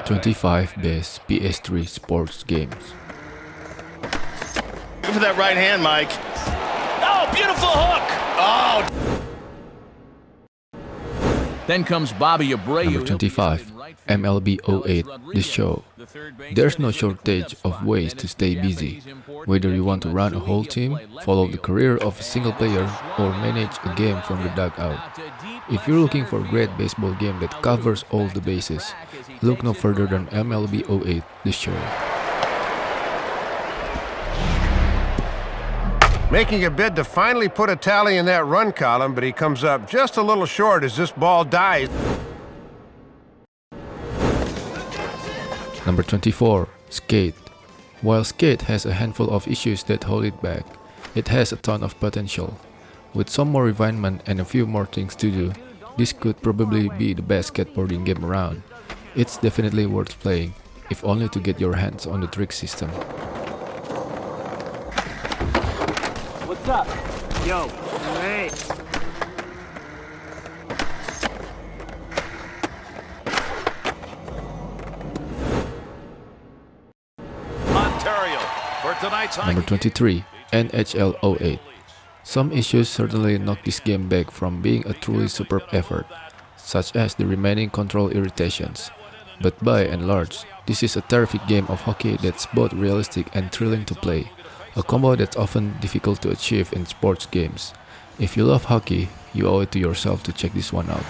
25 Best PS3 Sports Games. Go for that right hand, Mike. Oh, beautiful hook! Oh! Then comes Bobby Abreu. Number 25, MLB 08, The Show. There's no shortage of ways to stay busy. Whether you want to run a whole team, follow the career of a single player, or manage a game from the dugout. If you're looking for a great baseball game that covers all the bases, look no further than MLB 08, The Show. Making a bid to finally put a tally in that run column, but he comes up just a little short as this ball dies. Number 24, Skate. While Skate has a handful of issues that hold it back, it has a ton of potential. With some more refinement and a few more things to do, this could probably be the best skateboarding game around. It's definitely worth playing, if only to get your hands on the trick system. What's up? Yo, hey. Ontario for tonight's Number 23, NHL 08. Some issues certainly knock this game back from being a truly superb effort, such as the remaining control irritations. But by and large, this is a terrific game of hockey that's both realistic and thrilling to play, a combo that's often difficult to achieve in sports games. If you love hockey, you owe it to yourself to check this one out.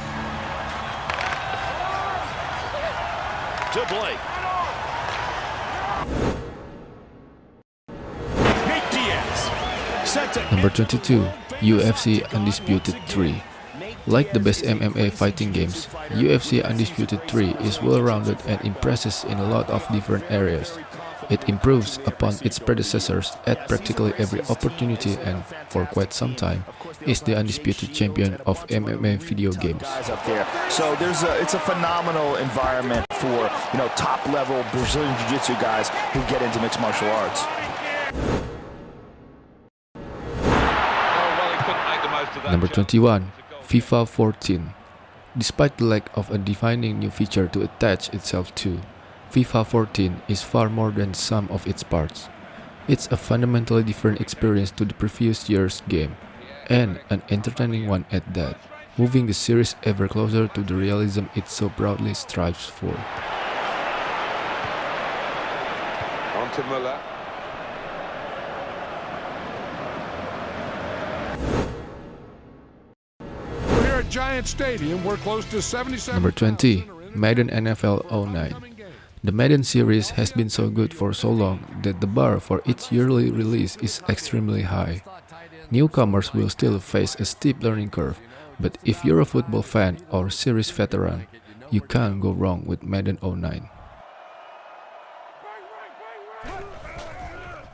To Blake. Number 22, UFC Undisputed 3. Like the best MMA fighting games, UFC Undisputed 3 is well-rounded and impresses in a lot of different areas. It improves upon its predecessors at practically every opportunity and, for quite some time, is the undisputed champion of MMA video games. Up there. So it's a phenomenal environment for top-level Brazilian Jiu-Jitsu guys who get into mixed martial arts. Number 21, FIFA 14. Despite the lack of a defining new feature to attach itself to, FIFA 14 is far more than the sum of its parts. It's a fundamentally different experience to the previous year's game, and an entertaining one at that, moving the series ever closer to the realism it so proudly strives for. On to Muller. Giant Stadium, we're close to 77. Number 20, Madden NFL 09. The Madden series has been so good for so long that the bar for its yearly release is extremely high. Newcomers will still face a steep learning curve, but if you're a football fan or series veteran, you can't go wrong with Madden 09.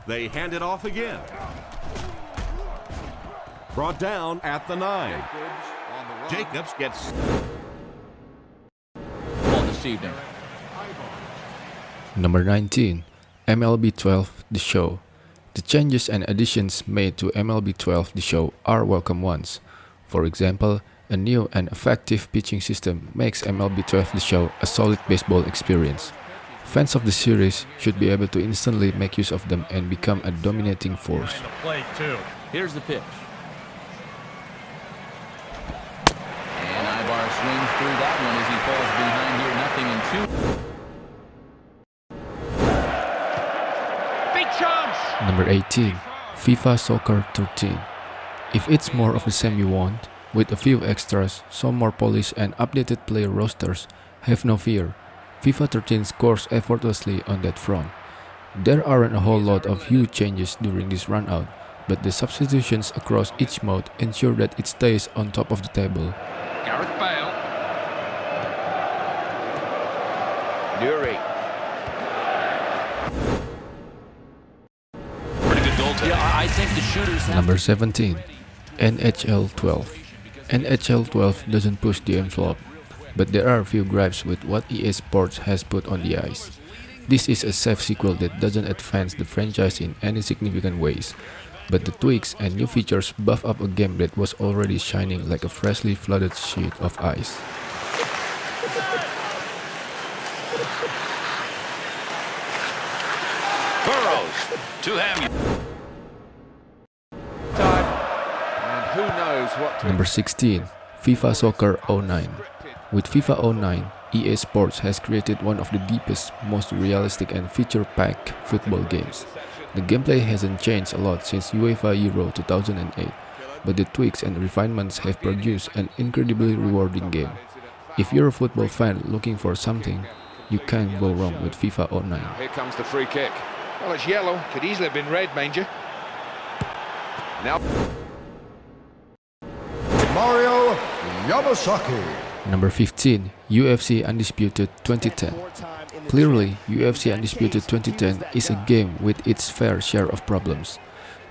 They hand it off again. Brought down at the 9. Jacobs gets Ball deceived him. Number 19, MLB 12 The Show. The changes and additions made to MLB 12 The Show are welcome ones. For example, a new and effective pitching system makes MLB 12 The Show a solid baseball experience. Fans of the series should be able to instantly make use of them and become a dominating force. Here's the pitch. Ibar swings through that one as he falls behind here, 0-2. Big chance! Number 18, FIFA Soccer 13. If it's more of the same you want, with a few extras, some more polish and updated player rosters, have no fear. FIFA 13 scores effortlessly on that front. There aren't a whole lot of huge changes during this run out, but the substitutions across each mode ensure that it stays on top of the table. Gareth Bale. Nuri. Yeah, I think the shooters have Number 17, NHL 12. NHL 12 doesn't push the envelope, but there are a few gripes with what EA Sports has put on the ice. This is a safe sequel that doesn't advance the franchise in any significant ways, but the tweaks and new features buff up a game that was already shining like a freshly flooded sheet of ice. Burrows to him. And who knows what to Number 16. FIFA Soccer 09. With FIFA 09, EA Sports has created one of the deepest, most realistic and feature-packed football games. The gameplay hasn't changed a lot since UEFA Euro 2008, but the tweaks and refinements have produced an incredibly rewarding game. If you're a football fan looking for something, you can't go wrong with FIFA 09. Here comes the free kick. Well, it's yellow. Could easily have been red, mind you. Now Mario Yamasaki. Number 15. UFC Undisputed 2010. Clearly, UFC Undisputed 2010 is a game with its fair share of problems.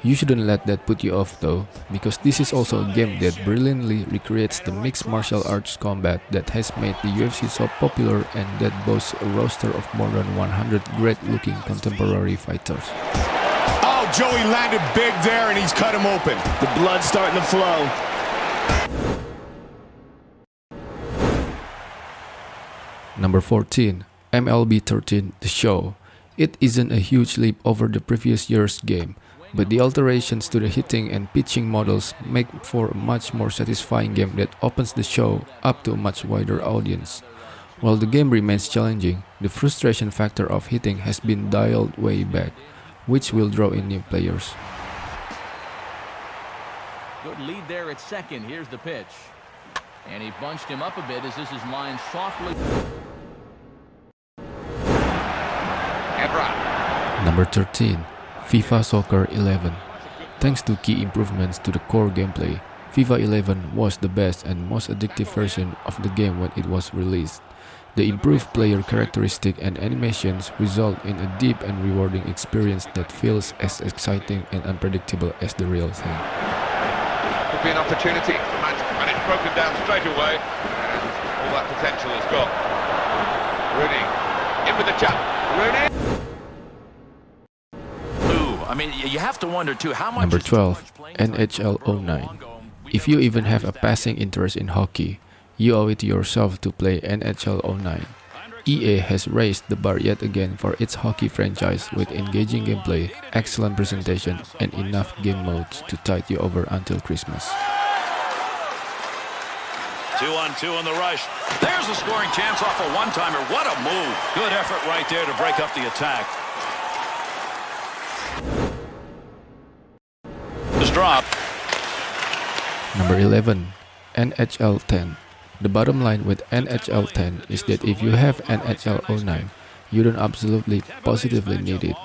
You shouldn't let that put you off though, because this is also a game that brilliantly recreates the mixed martial arts combat that has made the UFC so popular and that boasts a roster of more than 100 great-looking contemporary fighters. Oh, Joey landed big there and he's cut him open. The blood's starting to flow. Number 14. MLB 13 The Show. It isn't a huge leap over the previous year's game, but the alterations to the hitting and pitching models make for a much more satisfying game that opens the show up to a much wider audience. While the game remains challenging, the frustration factor of hitting has been dialed way back, which will draw in new players. Good lead there at second. Here's the pitch. And he bunched him up a bit as this is lined softly. Number 13. FIFA Soccer 11. Thanks to key improvements to the core gameplay, FIFA 11 was the best and most addictive version of the game when it was released. The improved player characteristics and animations result in a deep and rewarding experience that feels as exciting and unpredictable as the real thing. Could be an opportunity, and it's broken down straight away, and all that potential has got. Rooney, in with the jump. Rooney. I mean, you have to wonder too how much. Number 12. NHL 09. If you even have a passing interest in hockey, you owe it to yourself to play NHL 09. EA has raised the bar yet again for its hockey franchise with engaging gameplay, excellent presentation, and enough game modes to tide you over until Christmas. 2-on-2 on the rush. There's a scoring chance off a one-timer. What a move. Good effort right there to break up the attack. This drop. Number 11. NHL 10. The bottom line with NHL 10 is that if you have NHL 09, you don't absolutely positively need it.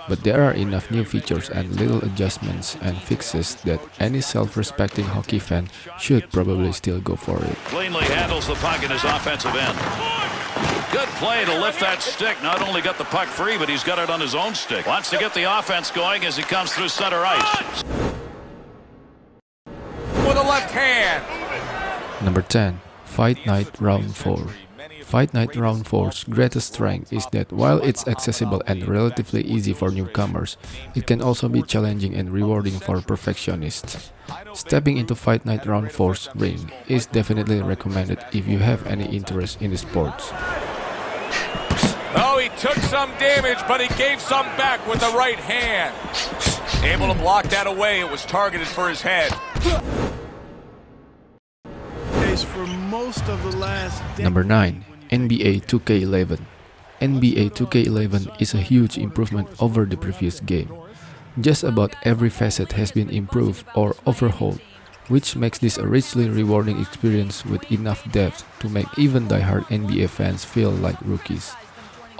But there are enough new features and little adjustments and fixes that any self-respecting hockey fan should probably still go for it. Cleanly handles the puck in his offensive end. Good play to lift that stick. Not only got the puck free, but he's got it on his own stick. Wants to get the offense going as he comes through center ice. With a left hand. Number 10. Fight Night Round 4. Fight Night Round 4's greatest strength is that while it's accessible and relatively easy for newcomers, it can also be challenging and rewarding for perfectionists. Stepping into Fight Night Round 4's ring is definitely recommended if you have any interest in the sports. Oh, he took some damage, but he gave some back with the right hand. Able to block that away. It was targeted for his head. For most of the last Number 9. NBA 2K11. NBA 2K11 is a huge improvement over the previous game. Just about every facet has been improved or overhauled, which makes this a richly rewarding experience with enough depth to make even die-hard NBA fans feel like rookies.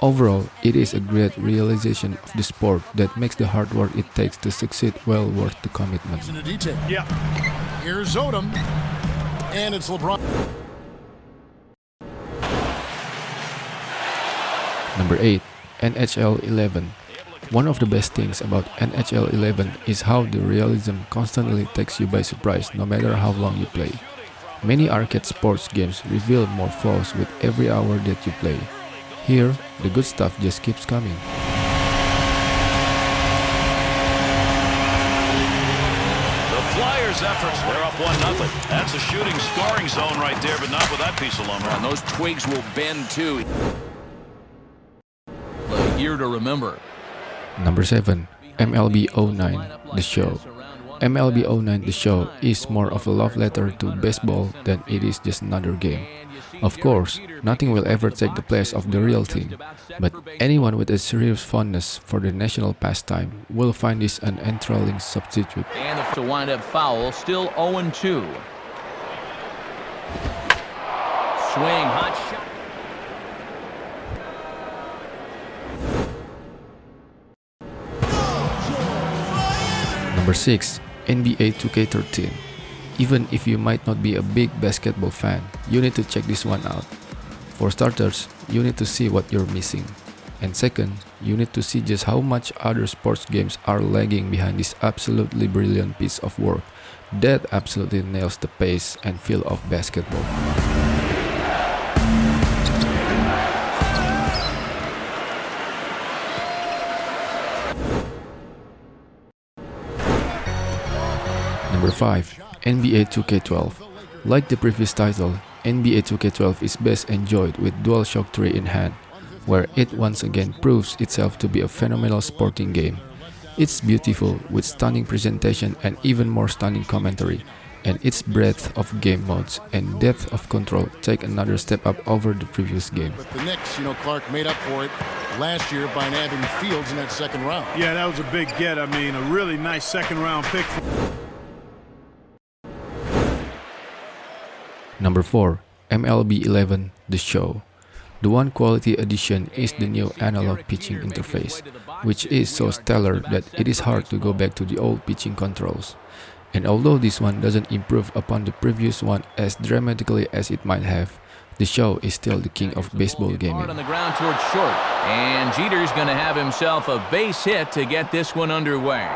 Overall, it is a great realization of the sport that makes the hard work it takes to succeed well worth the commitment. Yeah. Here's Odom. And it's LeBron. Number 8. NHL 11. One of the best things about NHL 11 is how the realism constantly takes you by surprise no matter how long you play. Many arcade sports games reveal more flaws with every hour that you play. Here, the good stuff just keeps coming. Flyers' efforts, they're up 1-0. That's a shooting, scoring zone right there, but not with that piece alone. And those twigs will bend too. year to remember. Number 7. MLB 09 The Show. MLB 09 The Show is more of a love letter to baseball than it is just another game. Of course, nothing will ever take the place of the real thing, but anyone with a serious fondness for the national pastime will find this an enthralling substitute. And to wind up foul, still 0-2. Swing, hot shot. Number 6. NBA 2K13. Even if you might not be a big basketball fan, you need to check this one out. For starters, you need to see what you're missing. And second, you need to see just how much other sports games are lagging behind this absolutely brilliant piece of work that absolutely nails the pace and feel of basketball. Number 5. NBA 2K12. Like the previous title, NBA 2K12 is best enjoyed with DualShock 3 in hand, where it once again proves itself to be a phenomenal sporting game. It's beautiful with stunning presentation and even more stunning commentary, and its breadth of game modes and depth of control take another step up over the previous game. But the Knicks, Clark made up for it last year by nabbing Fields in that second round. Yeah, that was a big get. I mean, a really nice second round pick. Number 4. MLB 11 The Show. The one quality addition is the new analog pitching interface, which is so stellar that it is hard to go back to the old pitching controls. And although this one doesn't improve upon the previous one as dramatically as it might have, the Show is still the king of baseball gaming. On the ground towards short, and Jeter's going to have himself a base hit to get this one underway.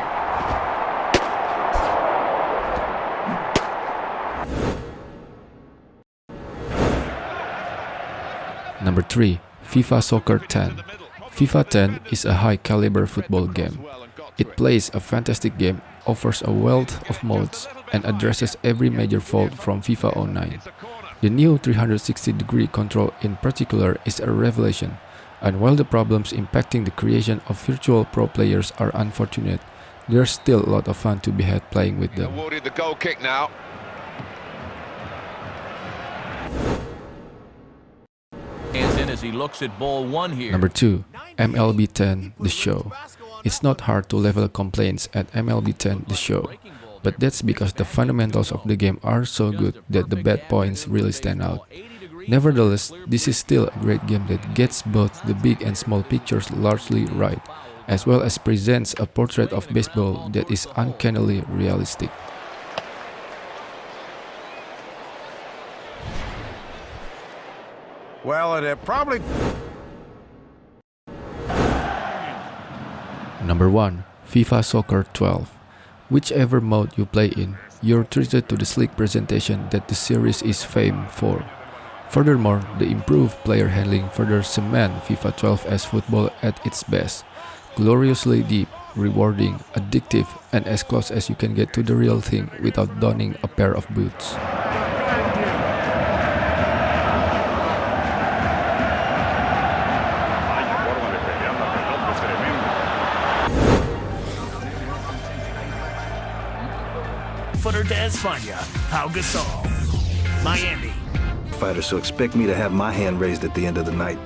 Number 3. FIFA Soccer 10. FIFA 10 is a high-caliber football game. It plays a fantastic game, offers a wealth of modes, and addresses every major fault from FIFA 09. The new 360-degree control in particular is a revelation, and while the problems impacting the creation of virtual pro players are unfortunate, there's still a lot of fun to be had playing with them. Awarded the goal kick now. As he looks at ball one here. Number 2. MLB 10 The Show. It's not hard to level complaints at MLB 10 The Show, but that's because the fundamentals of the game are so good that the bad points really stand out. Nevertheless, this is still a great game that gets both the big and small pictures largely right, as well as presents a portrait of baseball that is uncannily realistic. Well, it probably... Number 1. FIFA Soccer 12. Whichever mode you play in, you're treated to the sleek presentation that the series is famed for. Furthermore, the improved player handling further cement FIFA 12 as football at its best. Gloriously deep, rewarding, addictive, and as close as you can get to the real thing without donning a pair of boots. Footer de España, Pau Gasol, Miami. Fighters, so expect me to have my hand raised at the end of the night.